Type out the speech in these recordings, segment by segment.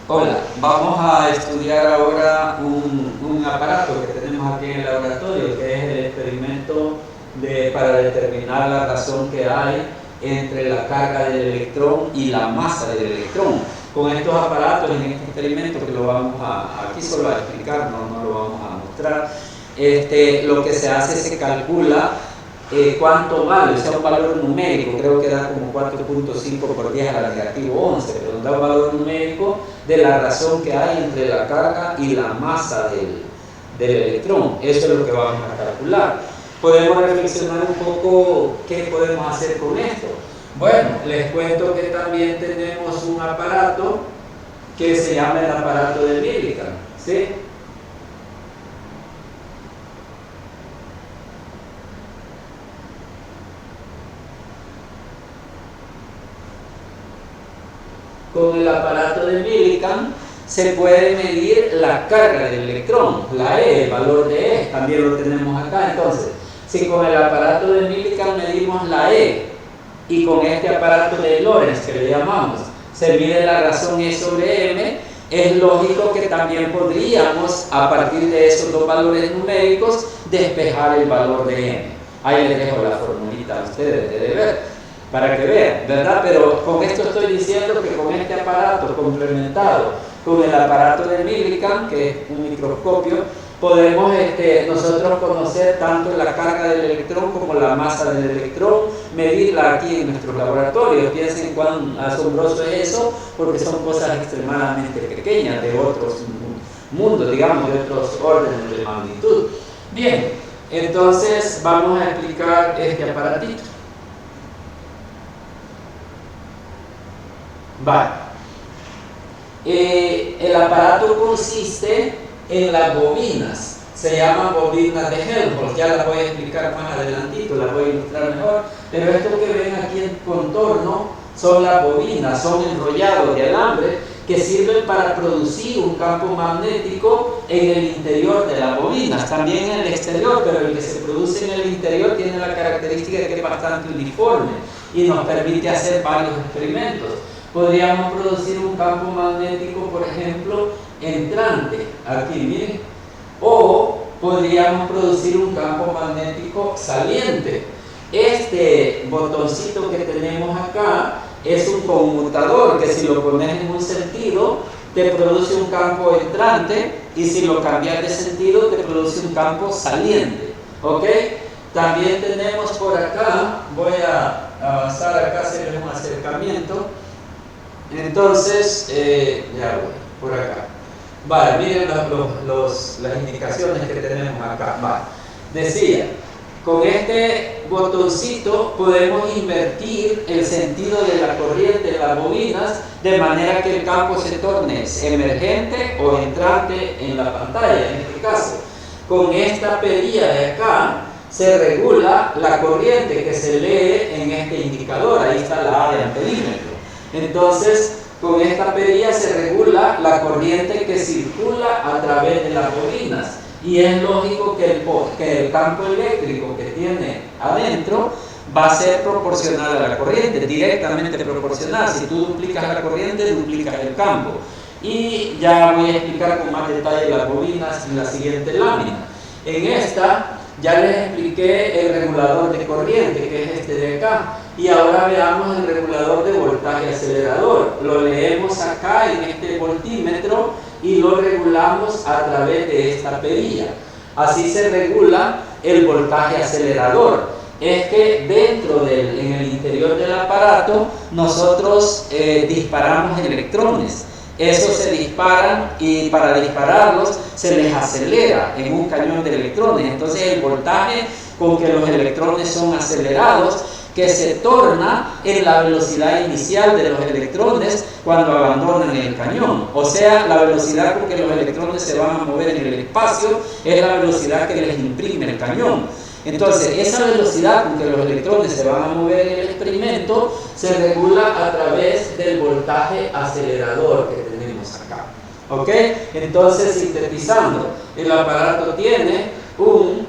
Hola, vamos a estudiar ahora un aparato que tenemos aquí en el laboratorio, que es el experimento para determinar la razón que hay entre la carga del electrón y la masa del electrón. Con estos aparatos, en este experimento que lo vamos aquí solo a explicar, no lo vamos a mostrar, lo que se hace se calcula cuánto vale, o sea, un valor numérico, creo que da como 4.5 por 10 a la negativo 11, pero da un valor numérico de la razón que hay entre la carga y la masa del electrón. Eso es lo que vamos a calcular. Podemos reflexionar un poco qué podemos hacer con esto. Bueno, les cuento que también tenemos un aparato que se llama el aparato de Millikan, ¿sí? Con el aparato de Millikan se puede medir la carga del electrón, la E, el valor de E, también lo tenemos acá. Entonces, si con el aparato de Millikan medimos la E y con este aparato de Lorentz, que le llamamos, se mide la razón E sobre M, es lógico que también podríamos, a partir de esos dos valores numéricos, despejar el valor de M. Ahí les dejo la formulita a ustedes de ver, para que vean, ¿verdad? Pero con esto estoy diciendo que con este aparato complementado con el aparato de Millikan, que es un microscopio, podemos nosotros conocer tanto la carga del electrón como la masa del electrón, medirla aquí en nuestros laboratorios. Piensen cuán asombroso es eso, porque son cosas extremadamente pequeñas, de otros mundos, digamos, de otros órdenes de magnitud. Bien, entonces vamos a explicar este aparatito. Vale. El aparato consiste en las bobinas, se llaman bobinas de Helmholtz, ya las voy a explicar más adelantito, las voy a ilustrar mejor, pero esto que ven aquí en contorno son las bobinas, son enrollados de alambre que sirven para producir un campo magnético en el interior de las bobinas, también en el exterior, pero el que se produce en el interior tiene la característica de que es bastante uniforme y nos permite hacer varios experimentos. Podríamos producir un campo magnético, por ejemplo, entrante, aquí miren, o podríamos producir un campo magnético saliente. Este botoncito que tenemos acá es un conmutador que si lo pones en un sentido te produce un campo entrante y si lo cambias de sentido te produce un campo saliente, ¿ok? También tenemos por acá, voy a avanzar acá, hacer un acercamiento. Entonces, ya voy, por acá. Vale, miren las indicaciones que tenemos acá. Vale. Decía, con este botoncito podemos invertir el sentido de la corriente de las bobinas de manera que el campo se torne emergente o entrante en la pantalla, en este caso. Con esta perilla de acá se regula la corriente que se lee en este indicador. Ahí está la A de amperímetro. Entonces, con esta perilla se regula la corriente que circula a través de las bobinas y es lógico que el campo eléctrico que tiene adentro va a ser proporcional a la corriente, directamente proporcional. Si tú duplicas la corriente, duplicas el campo. Y ya voy a explicar con más detalle las bobinas en la siguiente lámina. En esta ya les expliqué el regulador de corriente, que es este de acá. Y ahora veamos el regulador de voltaje acelerador. Lo leemos acá en este voltímetro y lo regulamos a través de esta perilla. Así se regula el voltaje acelerador. Es que en el interior del aparato, nosotros disparamos electrones. Esos se disparan y para dispararlos se les acelera en un cañón de electrones. Entonces el voltaje con que los electrones son acelerados, que se torna en la velocidad inicial de los electrones cuando abandonan el cañón. O sea, la velocidad con que los electrones se van a mover en el espacio es la velocidad que les imprime el cañón. Entonces, esa velocidad con que los electrones se van a mover en el experimento se regula a través del voltaje acelerador que tenemos acá. ¿Ok? Entonces, sintetizando, el aparato tiene un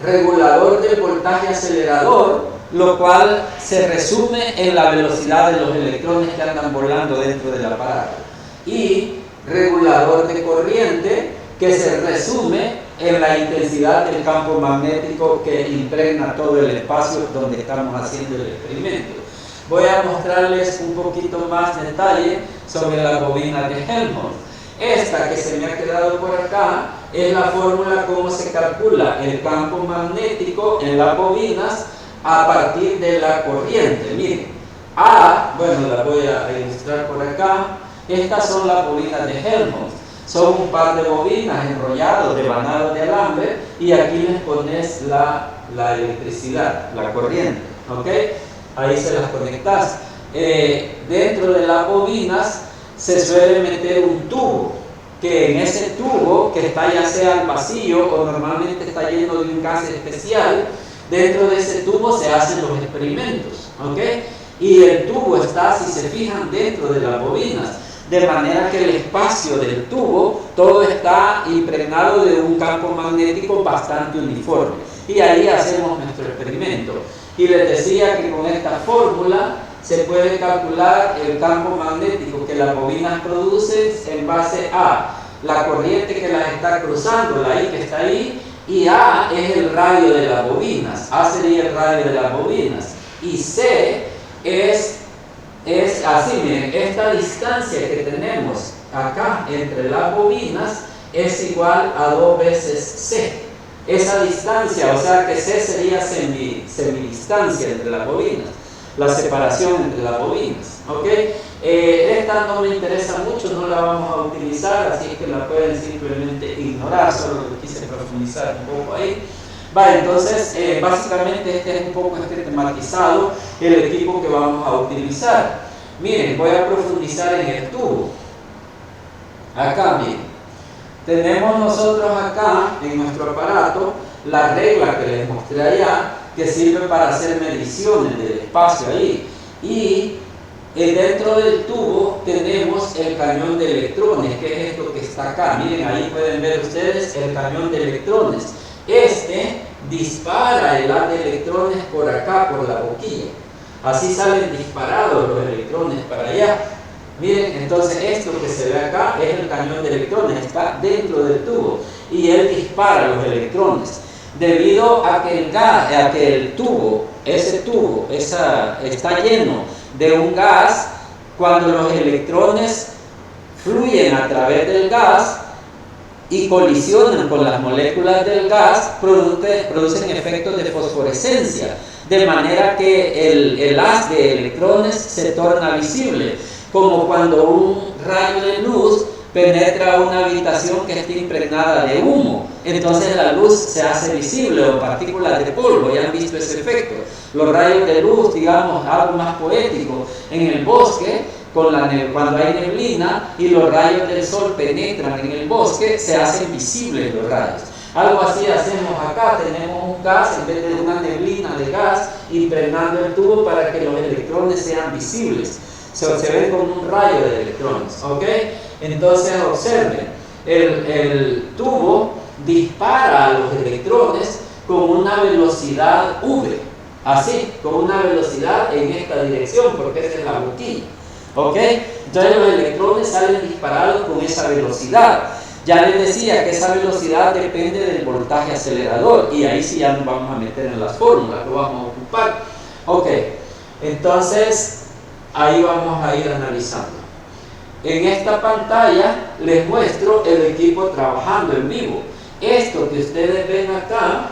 regulador del voltaje acelerador lo cual se resume en la velocidad de los electrones que andan volando dentro del aparato. Y regulador de corriente, que se resume en la intensidad del campo magnético que impregna todo el espacio donde estamos haciendo el experimento. Voy a mostrarles un poquito más detalle sobre la bobina de Helmholtz. Esta que se me ha quedado por acá es la fórmula cómo se calcula el campo magnético en las bobinas a partir de la corriente. Miren, bueno, la voy a ilustrar por acá. Estas son las bobinas de Helmholtz. Son un par de bobinas enrollados de vanados de alambre y aquí les pones la electricidad, la corriente, ¿ok? Ahí se las conectas. Dentro de las bobinas se suele meter un tubo, que en ese tubo, que está ya sea al vacío o normalmente está lleno de un gas especial, dentro de ese tubo se hacen los experimentos, ¿ok? Y el tubo está, si se fijan, dentro de las bobinas, de manera que el espacio del tubo, todo está impregnado de un campo magnético bastante uniforme. Y ahí hacemos nuestro experimento. Y les decía que con esta fórmula se puede calcular el campo magnético que las bobinas producen en base a la corriente que las está cruzando, la I que está ahí, y A es el radio de las bobinas. A sería el radio de las bobinas. Y C es así, miren, esta distancia que tenemos acá entre las bobinas es igual a 2 veces C. Esa distancia, o sea que C sería semidistancia entre las bobinas, la separación entre las bobinas, ¿ok? Esta no me interesa mucho, no la vamos a utilizar, así que la pueden simplemente ignorar, solo quise profundizar un poco ahí. Vale, entonces básicamente este es un poco tematizado el equipo que vamos a utilizar. Miren, voy a profundizar en el tubo. Acá, miren, tenemos nosotros acá en nuestro aparato la regla que les mostré allá, que sirve para hacer mediciones del espacio ahí. Y dentro del tubo tenemos el cañón de electrones, que es esto que está acá. Miren, ahí pueden ver ustedes el cañón de electrones. Este dispara el haz de electrones por acá, por la boquilla. Así salen disparados los electrones para allá. Miren, entonces esto que se ve acá es el cañón de electrones, está dentro del tubo y él dispara los electrones. Debido a que el tubo, ese tubo está lleno de un gas, cuando los electrones fluyen a través del gas y colisionan con las moléculas del gas, producen efectos de fosforescencia, de manera que el haz de electrones se torna visible, como cuando un rayo de luz penetra una habitación que esté impregnada de humo. Entonces la luz se hace visible, o partículas de polvo, ya han visto ese efecto. Los rayos de luz, digamos, algo más poético, en el bosque, cuando hay neblina y los rayos del sol penetran en el bosque, se hacen visibles los rayos. Algo así hacemos acá, tenemos un gas en vez de una neblina de gas impregnando el tubo para que los electrones sean visibles. Se ven como un rayo de electrones, ¿ok? Entonces observen, el tubo dispara a los electrones con una velocidad v, así, con una velocidad en esta dirección, porque esa es la boquilla, ¿ok? Entonces los electrones salen disparados con esa velocidad. Ya les decía que esa velocidad depende del voltaje acelerador, y ahí sí ya nos vamos a meter en las fórmulas, lo vamos a ocupar. Ok, entonces ahí vamos a ir analizando. En esta pantalla les muestro el equipo trabajando en vivo. Esto que ustedes ven acá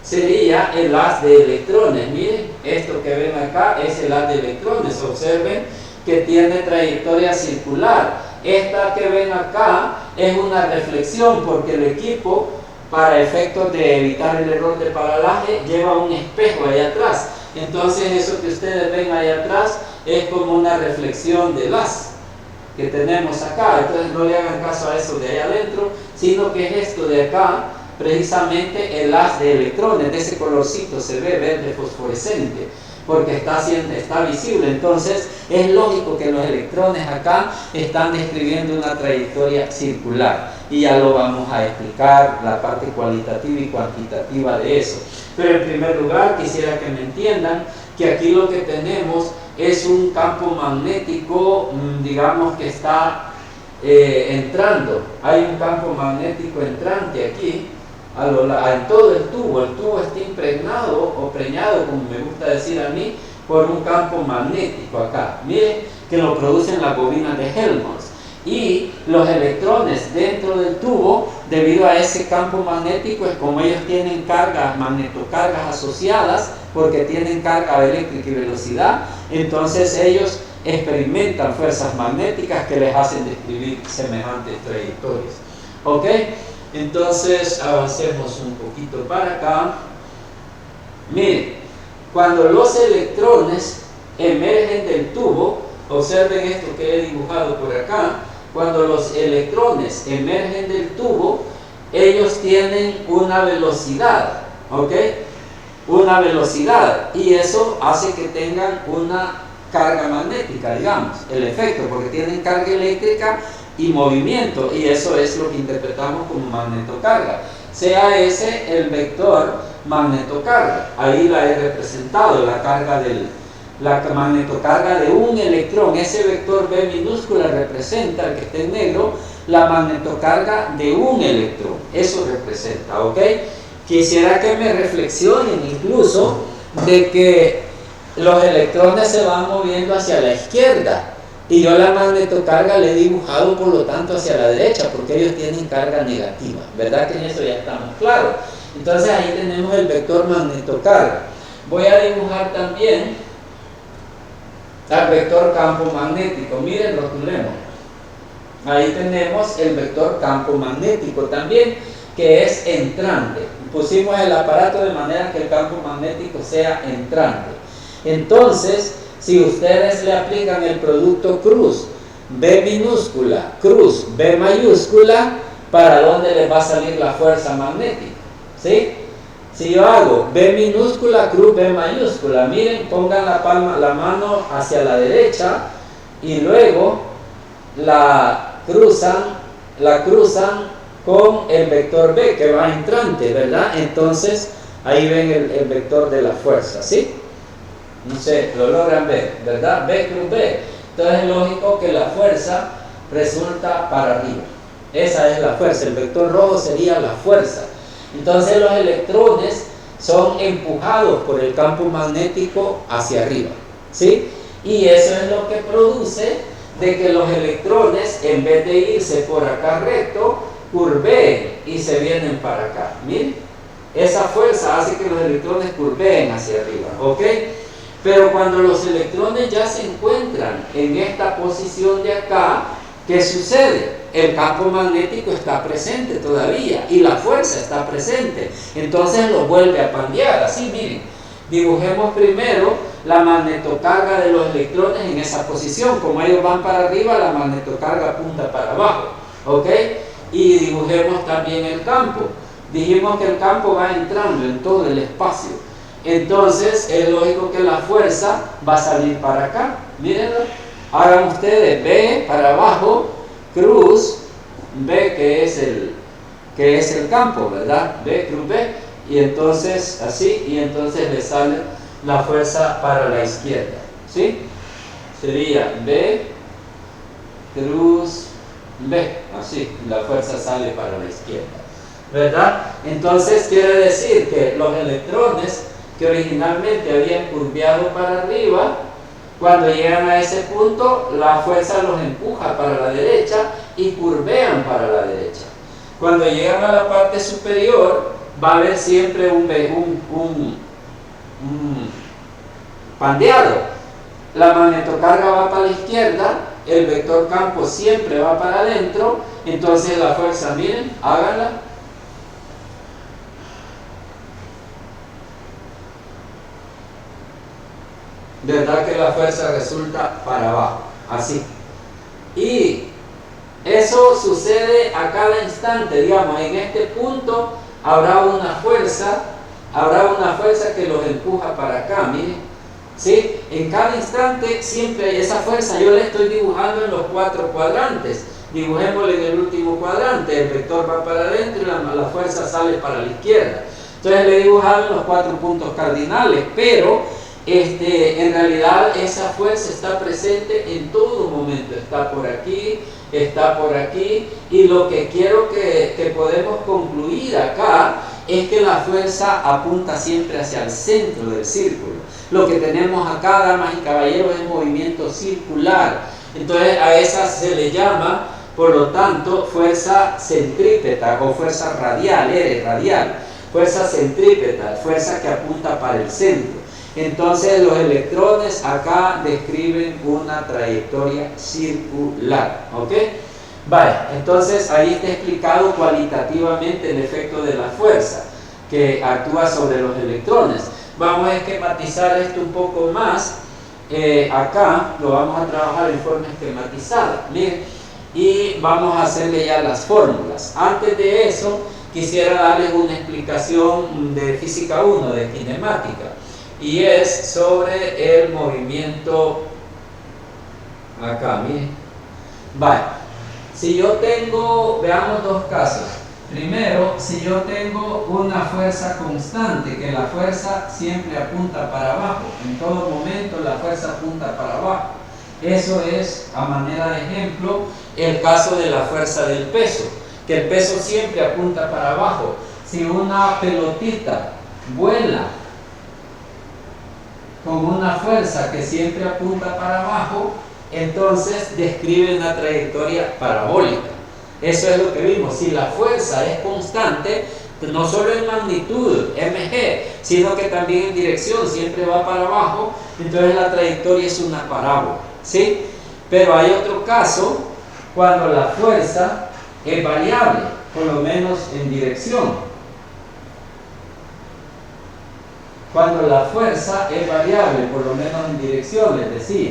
sería el haz de electrones. Miren, esto que ven acá es el haz de electrones. Observen que tiene trayectoria circular. Esta que ven acá es una reflexión, porque el equipo, para efectos de evitar el error de paralaje, lleva un espejo allá atrás. Entonces eso que ustedes ven allá atrás es como una reflexión del haz que tenemos acá. Entonces no le hagan caso a eso de allá adentro, sino que es esto de acá, precisamente el haz de electrones, de ese colorcito se ve verde fosforescente, porque está visible. Entonces es lógico que los electrones acá están describiendo una trayectoria circular, y ya lo vamos a explicar, la parte cualitativa y cuantitativa de eso. Pero en primer lugar quisiera que me entiendan que aquí lo que tenemos es un campo magnético, digamos que está entrando. Hay un campo magnético entrante aquí, en todo el tubo. El tubo está impregnado o preñado, como me gusta decir a mí, por un campo magnético acá. Miren que lo producen las bobinas de Helmholtz. Y los electrones dentro del tubo, debido a ese campo magnético, es como ellos tienen cargas, magnetocargas asociadas, porque tienen carga eléctrica y velocidad, entonces ellos experimentan fuerzas magnéticas que les hacen describir semejantes trayectorias. ¿Ok? Entonces avancemos un poquito para acá. Miren, cuando los electrones emergen del tubo, observen esto que he dibujado por acá. Cuando los electrones emergen del tubo, ellos tienen una velocidad, ¿ok? Una velocidad, y eso hace que tengan una carga magnética, digamos, el efecto, porque tienen carga eléctrica y movimiento, y eso es lo que interpretamos como magnetocarga. Sea ese el vector magnetocarga, ahí la he representado, la magnetocarga de un electrón. Ese vector B minúscula representa, el que esté en negro, la magnetocarga de un electrón. Eso representa, ¿ok? Quisiera que me reflexionen incluso de que los electrones se van moviendo hacia la izquierda y yo la magnetocarga le he dibujado por lo tanto hacia la derecha, porque ellos tienen carga negativa. ¿Verdad que en eso ya estamos claros? Entonces ahí tenemos el vector magnetocarga. Voy a dibujar también al vector campo magnético. Miren, rotulemos. Ahí tenemos el vector campo magnético también, que es entrante. Pusimos el aparato de manera que el campo magnético sea entrante. Entonces, si ustedes le aplican el producto cruz, B minúscula, cruz, B mayúscula, ¿para dónde les va a salir la fuerza magnética? ¿Sí? Si yo hago B minúscula, cruz, B mayúscula, miren, pongan la mano hacia la derecha y luego la cruzan con el vector B que va entrante, ¿verdad? Entonces ahí ven el vector de la fuerza, ¿sí? No sé, lo logran ver, ¿verdad? B cruz B. Entonces es lógico que la fuerza resulta para arriba. Esa es la fuerza, el vector rojo sería la fuerza. Entonces los electrones son empujados por el campo magnético hacia arriba, ¿sí? Y eso es lo que produce de que los electrones, en vez de irse por acá recto, curveen y se vienen para acá. Miren, esa fuerza hace que los electrones curveen hacia arriba, ¿ok? Pero cuando los electrones ya se encuentran en esta posición de acá, ¿qué sucede? El campo magnético está presente todavía y la fuerza está presente. Entonces lo vuelve a pandear. Así, miren, dibujemos primero la magnetocarga de los electrones en esa posición. Como ellos van para arriba, la magnetocarga apunta para abajo, ¿ok? Y dibujemos también el campo. Dijimos que el campo va entrando en todo el espacio. Entonces es lógico que la fuerza va a salir para acá. Mírenlo. Hagan ustedes B para abajo, cruz, B que es el campo, ¿verdad? B cruz B, y entonces así, y entonces le sale la fuerza para la izquierda, ¿sí? Sería B cruz B, así, la fuerza sale para la izquierda, ¿verdad? Entonces quiere decir que los electrones que originalmente habían curveado para arriba, cuando llegan a ese punto, la fuerza los empuja para la derecha y curvean para la derecha. Cuando llegan a la parte superior, va a haber siempre un pandeado. La magnetocarga va para la izquierda, el vector campo siempre va para adentro, entonces la fuerza, miren, háganla. ¿Verdad que la fuerza resulta para abajo? Así. Y eso sucede a cada instante, digamos, en este punto habrá una fuerza que los empuja para acá, miren. ¿Sí? En cada instante siempre hay esa fuerza. Yo le estoy dibujando en los 4 cuadrantes. Dibujémosle en el último cuadrante, el vector va para adentro y la fuerza sale para la izquierda. Entonces le he dibujado en los 4 puntos cardinales, pero en realidad esa fuerza está presente en todo momento, está por aquí, y lo que quiero que podemos concluir acá es que la fuerza apunta siempre hacia el centro del círculo. Lo que tenemos acá, damas y caballeros, es movimiento circular. Entonces a esa se le llama, por lo tanto, fuerza centrípeta o fuerza radial, radial. Fuerza centrípeta, fuerza que apunta para el centro. Entonces los electrones acá describen una trayectoria circular, ¿ok? Vale, entonces ahí está explicado cualitativamente el efecto de la fuerza que actúa sobre los electrones. Vamos a esquematizar esto un poco más. Acá lo vamos a trabajar en forma esquematizada, miren, y vamos a hacerle ya las fórmulas. Antes de eso, quisiera darles una explicación de física 1, de cinemática, y es sobre el movimiento acá, miren. Vale, si yo tengo, veamos dos casos. Primero, si yo tengo una fuerza constante, que la fuerza siempre apunta para abajo, en todo momento la fuerza apunta para abajo. Eso es, a manera de ejemplo, el caso de la fuerza del peso, que el peso siempre apunta para abajo. Si una pelotita vuela con una fuerza que siempre apunta para abajo, entonces describe una trayectoria parabólica. Eso es lo que vimos. Si la fuerza es constante, no solo en magnitud, mg, sino que también en dirección, siempre va para abajo, entonces la trayectoria es una parábola, ¿sí? Pero hay otro caso cuando la fuerza es variable, por lo menos en dirección. Cuando la fuerza es variable, por lo menos en dirección, les decía.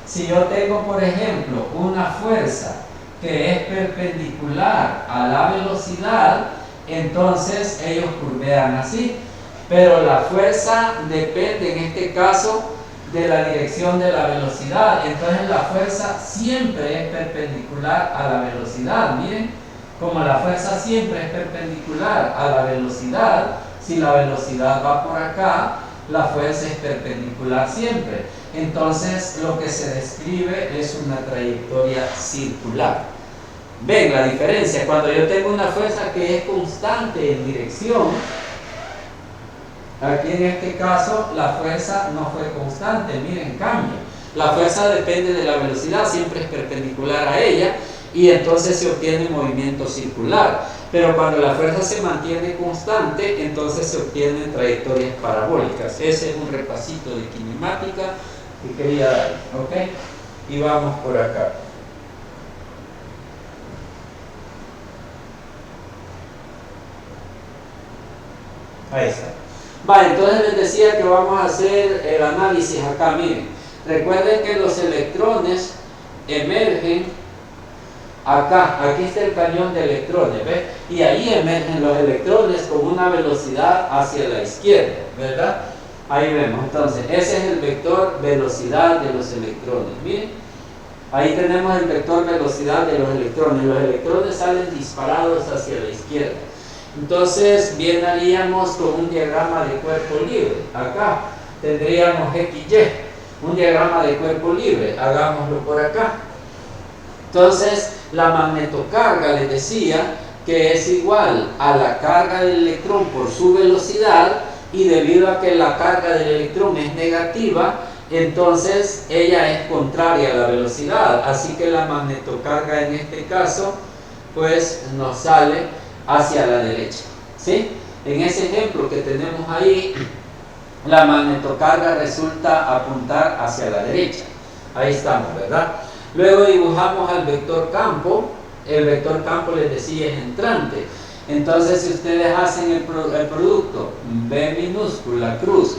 Si yo tengo, por ejemplo, una fuerza que es perpendicular a la velocidad, entonces ellos curvean así. Pero la fuerza depende, en este caso, de la dirección de la velocidad. Entonces la fuerza siempre es perpendicular a la velocidad. Miren, como la fuerza siempre es perpendicular a la velocidad, si la velocidad va por acá, la fuerza es perpendicular siempre. Entonces lo que se describe es una trayectoria circular. ¿Ven la diferencia? Cuando yo tengo una fuerza que es constante en dirección, aquí en este caso la fuerza no fue constante, miren, cambia. La fuerza depende de la velocidad, siempre es perpendicular a ella, y entonces se obtiene movimiento circular. Pero cuando la fuerza se mantiene constante, entonces se obtienen trayectorias parabólicas. Ese es un repasito de cinemática que quería dar, ¿ok? Y vamos por acá. Ahí está. Vale, entonces les decía que vamos a hacer el análisis acá, miren. Recuerden que los electrones emergen acá, aquí está el cañón de electrones, ¿ves? Y ahí emergen los electrones con una velocidad hacia la izquierda, ¿verdad? Ahí vemos, entonces, ese es el vector velocidad de los electrones, miren. Ahí tenemos el vector velocidad de los electrones salen disparados hacia la izquierda. Entonces, bien haríamos con un diagrama de cuerpo libre. Acá tendríamos XY, un diagrama de cuerpo libre, hagámoslo por acá. Entonces, la magnetocarga, les decía, que es igual a la carga del electrón por su velocidad, y debido a que la carga del electrón es negativa, entonces ella es contraria a la velocidad, así que la magnetocarga en este caso, pues nos sale hacia la derecha, ¿sí? En ese ejemplo que tenemos ahí, la magnetocarga resulta apuntar hacia la derecha. Ahí estamos, ¿verdad? Luego dibujamos al vector campo. El vector campo, les decía, es entrante. Entonces, si ustedes hacen el producto B minúscula cruz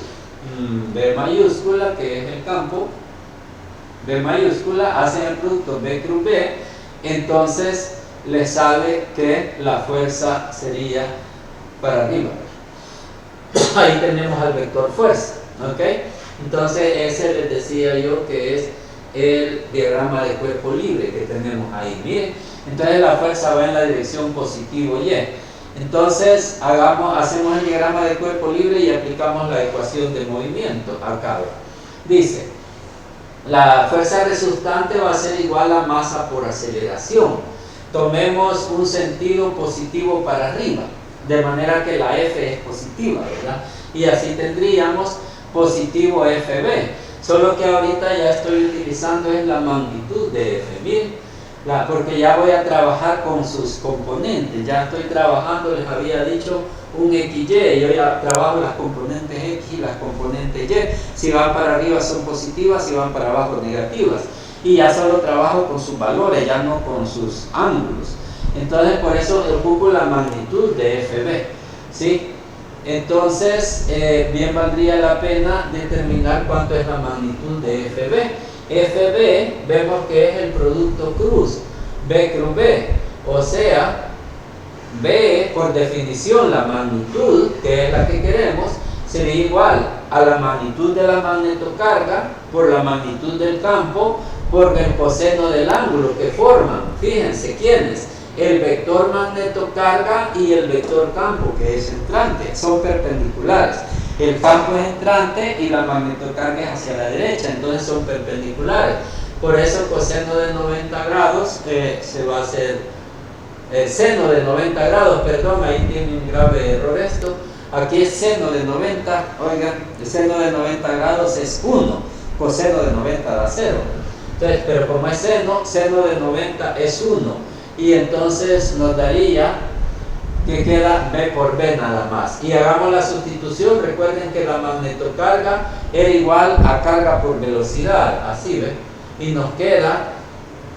B mayúscula, que es el campo, B mayúscula, hacen el producto B cruz B, entonces les sale que la fuerza sería para arriba. Ahí tenemos al vector fuerza, ¿ok? Entonces ese les decía yo que es el diagrama de cuerpo libre que tenemos ahí. Miren, entonces la fuerza va en la dirección positivo Y. Entonces hacemos el diagrama de cuerpo libre y aplicamos la ecuación de movimiento acá. Dice, la fuerza resultante va a ser igual a masa por aceleración. Tomemos un sentido positivo para arriba, de manera que la F es positiva, ¿verdad? Y así tendríamos positivo FB. Solo que ahorita ya estoy utilizando es la magnitud de F1000, porque ya voy a trabajar con sus componentes. Ya estoy trabajando, les había dicho, un XY. Yo ya trabajo las componentes X y las componentes Y. Si van para arriba son positivas, si van para abajo negativas. Y ya solo trabajo con sus valores, ya no con sus ángulos. Entonces por eso ocupo la magnitud de FB, ¿sí? Entonces bien valdría la pena determinar cuánto es la magnitud de FB. FB vemos que es el producto cruz, B cruz B, o sea, B por definición, la magnitud, que es la que queremos, sería igual a la magnitud de la magnetocarga por la magnitud del campo por el coseno del ángulo que forman. Fíjense quiénes, el vector magnetocarga y el vector campo, que es entrante, son perpendiculares. El campo es entrante y la magnetocarga es hacia la derecha, entonces son perpendiculares. Por eso coseno de 90 grados se va a hacer seno de 90 grados, perdón, ahí tiene un grave error esto. Aquí es seno de 90, oigan, el seno de 90 grados es 1, coseno de 90 da 0. Entonces, pero como es seno de 90 es 1, y entonces nos daría que queda B por B nada más. Y hagamos la sustitución. Recuerden que la magnetocarga era igual a carga por velocidad, así ven, y nos queda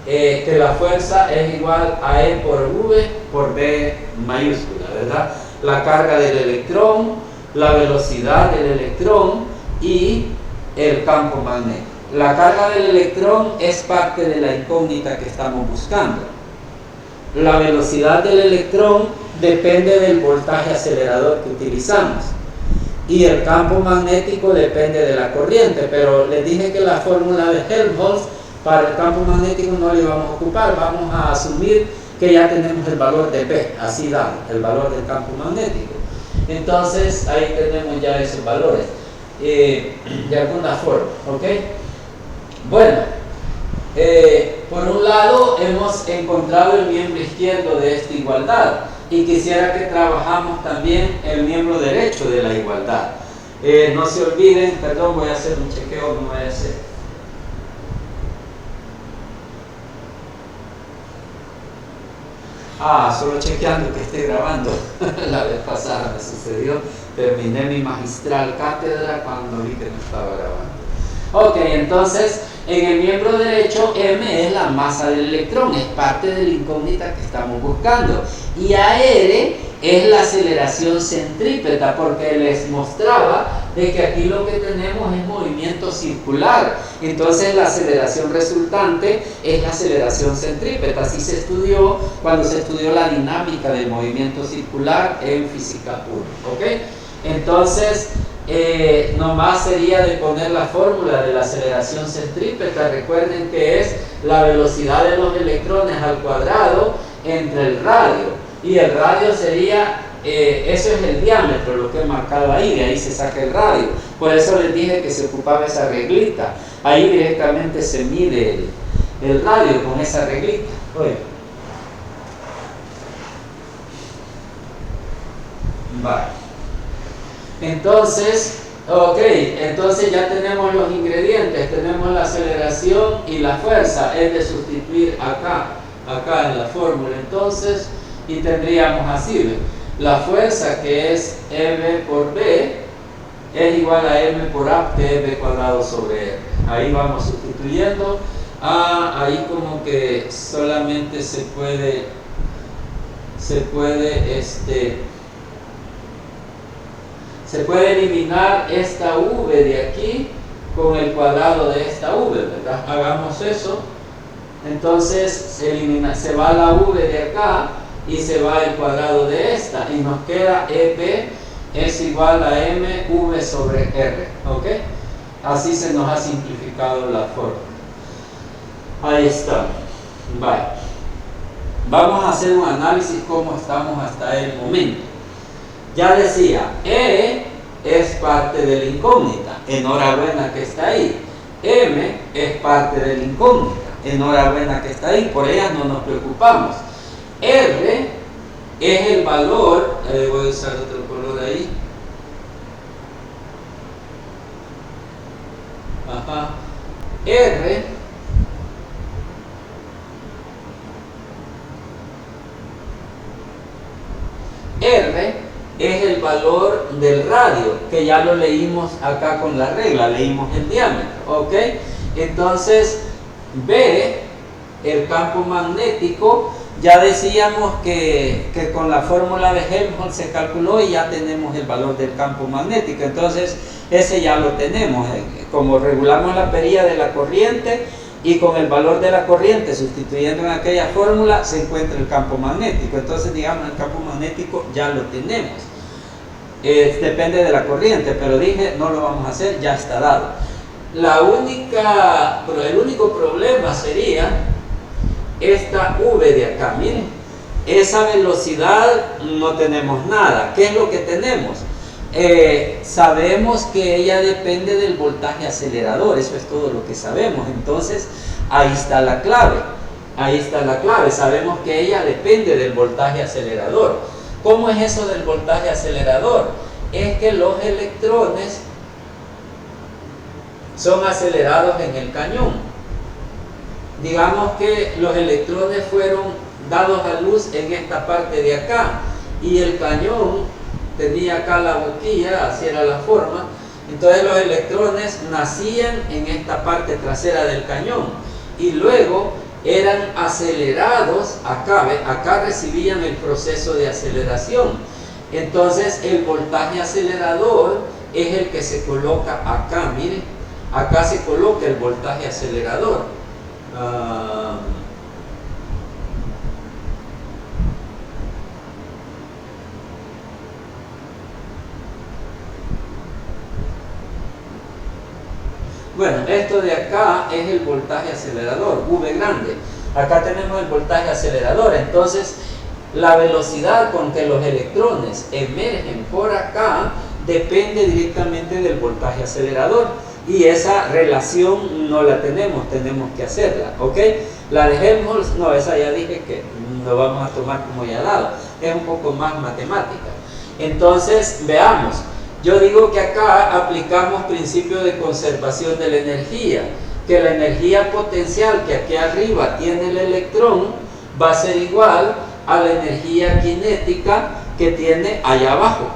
que la fuerza es igual a E por V por B mayúscula, ¿verdad? La carga del electrón, la velocidad del electrón y el campo magnético. La carga del electrón es parte de la incógnita que estamos buscando. La velocidad del electrón depende del voltaje acelerador que utilizamos, y el campo magnético depende de la corriente, pero les dije que la fórmula de Helmholtz para el campo magnético no le vamos a ocupar. Vamos a asumir que ya tenemos el valor de B, así da el valor del campo magnético. Entonces ahí tenemos ya esos valores de alguna forma, ¿ok? Bueno, por un lado hemos encontrado el miembro izquierdo de esta igualdad, y quisiera que trabajamos también el miembro derecho de la igualdad. No se olviden, perdón, voy a hacer un chequeo, no voy a hacer. Solo chequeando que esté grabando. La vez pasada me sucedió, terminé mi magistral cátedra cuando vi que no estaba grabando. Ok, entonces en el miembro derecho M es la masa del electrón, es parte de la incógnita que estamos buscando, y AR es la aceleración centrípeta, porque les mostraba de que aquí lo que tenemos es movimiento circular. Entonces la aceleración resultante es la aceleración centrípeta. Así se estudió cuando se estudió la dinámica del movimiento circular en física 1, ¿ok? Entonces nomás sería de poner la fórmula de la aceleración centrípeta. Recuerden que es la velocidad de los electrones al cuadrado entre el radio, y el radio sería, eso es el diámetro, lo que he marcado ahí, de ahí se saca el radio. Por eso les dije que se ocupaba esa reglita, ahí directamente se mide el radio con esa reglita. Oye. Vale. Entonces, ok, entonces ya tenemos los ingredientes, tenemos la aceleración y la fuerza, es de sustituir acá en la fórmula. Entonces, y tendríamos así, ¿ve? La fuerza, que es M por B, es igual a M por A de B cuadrado sobre R. Ahí vamos sustituyendo. Ahí como que solamente se puede eliminar esta V de aquí con el cuadrado de esta V, ¿verdad? Hagamos eso. Entonces se va la V de acá y se va el cuadrado de esta, y nos queda EP es igual a MV sobre R, ¿ok? Así se nos ha simplificado la fórmula. Ahí está. Bye. vamos a hacer un análisis cómo estamos hasta el momento. Ya decía, E es parte de la incógnita, enhorabuena que está ahí. M es parte de la incógnita, enhorabuena que está ahí, por ellas no nos preocupamos. R es el valor, voy a usar otro color ahí. Ajá. R es el valor del radio, que ya lo leímos acá con la regla, leímos el diámetro, ¿ok? Entonces, B, el campo magnético, ya decíamos que con la fórmula de Helmholtz se calculó y ya tenemos el valor del campo magnético, entonces ese ya lo tenemos, como regulamos la perilla de la corriente y con el valor de la corriente sustituyendo en aquella fórmula se encuentra el campo magnético, entonces digamos el campo magnético ya lo tenemos. Depende de la corriente, pero dije no lo vamos a hacer, ya está dado. El único problema sería esta V de acá, miren, esa velocidad no tenemos nada. ¿Qué es lo que tenemos? Sabemos que ella depende del voltaje acelerador, eso es todo lo que sabemos, entonces ahí está la clave, sabemos que ella depende del voltaje acelerador. ¿Cómo es eso del voltaje acelerador? Es que los electrones son acelerados en el cañón. Digamos que los electrones fueron dados a luz en esta parte de acá y el cañón tenía acá la boquilla, así era la forma, entonces los electrones nacían en esta parte trasera del cañón y luego eran acelerados acá, ¿ve? Acá recibían el proceso de aceleración, entonces el voltaje acelerador es el que se coloca acá, miren, acá se coloca el voltaje acelerador. Bueno, esto de acá es el voltaje acelerador, V grande. Acá tenemos el voltaje acelerador, entonces la velocidad con que los electrones emergen por acá depende directamente del voltaje acelerador. Y esa relación no la tenemos que hacerla, ¿ok? La de Helmholtz, no, esa ya dije que lo vamos a tomar como ya dado, es un poco más matemática. Entonces, veamos. Yo digo que acá aplicamos principio de conservación de la energía, que la energía potencial que aquí arriba tiene el electrón va a ser igual a la energía cinética que tiene allá abajo.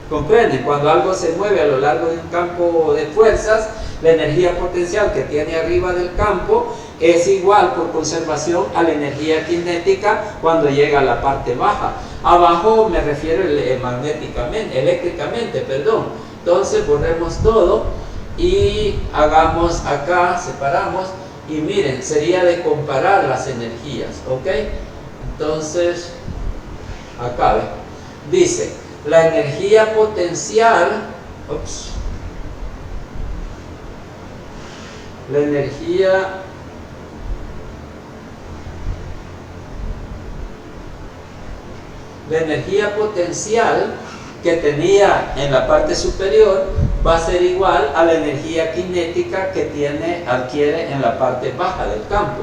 ¿Comprenden? Cuando algo se mueve a lo largo de un campo de fuerzas, la energía potencial que tiene arriba del campo es igual por conservación a la energía cinética cuando llega a la parte baja. Abajo me refiero eléctricamente, perdón. Entonces borremos todo y hagamos acá, separamos y miren, sería de comparar las energías, ¿ok? Entonces, acá ve, dice, la energía potencial, la energía potencial que tenía en la parte superior va a ser igual a la energía cinética que adquiere en la parte baja del campo.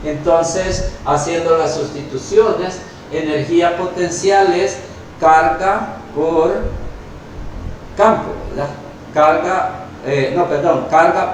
Entonces, haciendo las sustituciones, energía potencial es carga por campo, ¿verdad? Carga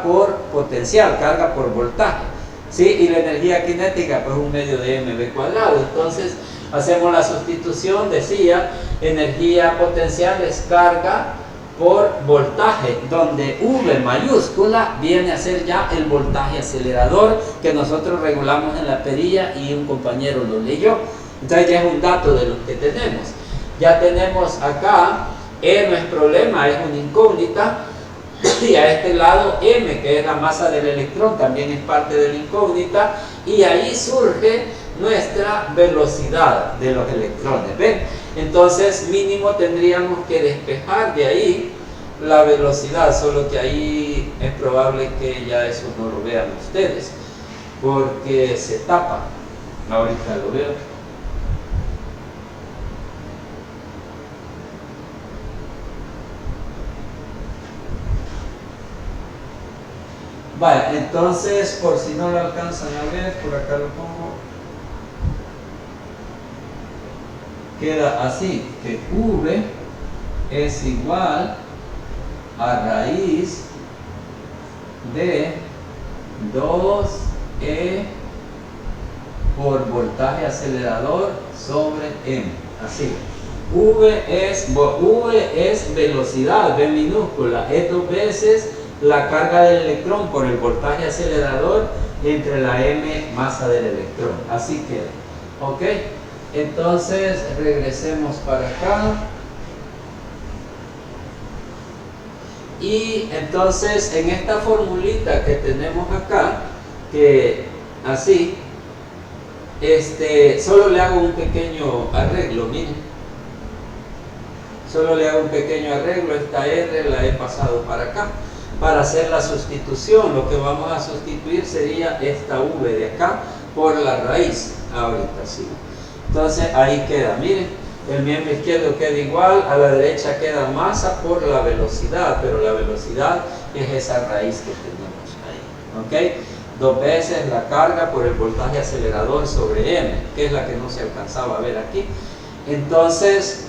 por potencial, carga por voltaje, ¿sí? Y la energía cinética, pues un medio de mv cuadrado. Entonces, hacemos la sustitución, decía, energía potencial es carga por voltaje, donde V mayúscula viene a ser ya el voltaje acelerador que nosotros regulamos en la perilla y un compañero lo leyó. Entonces ya es un dato de los que tenemos. Ya tenemos acá, E no es problema, es una incógnita, y a este lado M, que es la masa del electrón, también es parte de la incógnita, y ahí surge nuestra velocidad de los electrones, ¿ven? Entonces mínimo tendríamos que despejar de ahí la velocidad, solo que ahí es probable que ya eso no lo vean ustedes porque se tapa. Ahorita lo veo. Vale, entonces, por si no lo alcanzan a ver, por acá lo pongo. Queda así, que V es igual a raíz de 2E por voltaje acelerador sobre M. Así. V es velocidad, V minúscula, es 2 veces la carga del electrón por el voltaje acelerador entre la M masa del electrón. Así queda. ¿Ok? Entonces, regresemos para acá. Y entonces, en esta formulita que tenemos acá, que así, solo le hago un pequeño arreglo, miren. Solo le hago un pequeño arreglo, esta R la he pasado para acá. Para hacer la sustitución, lo que vamos a sustituir sería esta V de acá por la raíz, ahorita sí. Entonces ahí queda, miren, el miembro izquierdo queda igual, a la derecha queda masa por la velocidad, pero la velocidad es esa raíz que tenemos ahí, ¿ok? 2 veces la carga por el voltaje acelerador sobre M, que es la que no se alcanzaba a ver aquí. Entonces,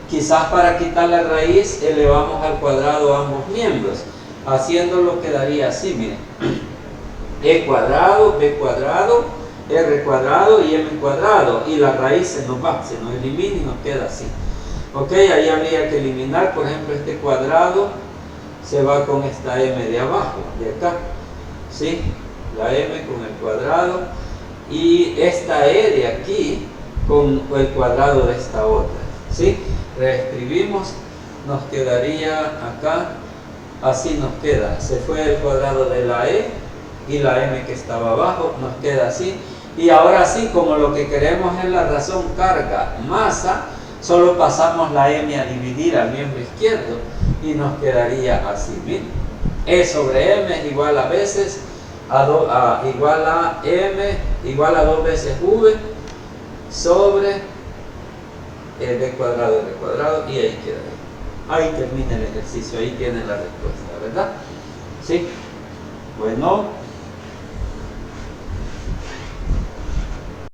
quizás para quitar la raíz elevamos al cuadrado ambos miembros. Haciéndolo quedaría así, miren. E cuadrado, B cuadrado, R cuadrado y M cuadrado. Y la raíz se nos va, se nos elimina y nos queda así. Ok, ahí habría que eliminar, por ejemplo, este cuadrado se va con esta M de abajo, de acá. ¿Sí? La M con el cuadrado. Y esta E de aquí con el cuadrado de esta otra. ¿Sí? Reescribimos, nos quedaría acá, así nos queda, se fue el cuadrado de la E y la M que estaba abajo, nos queda así. Y ahora sí, como lo que queremos es la razón carga masa, solo pasamos la M a dividir al miembro izquierdo y nos quedaría así, ¿bien? E sobre M es igual a veces igual a M igual a 2 veces V sobre el B cuadrado, R cuadrado, y ahí queda. Ahí termina el ejercicio, ahí tienen la respuesta, ¿verdad? ¿Sí? Bueno.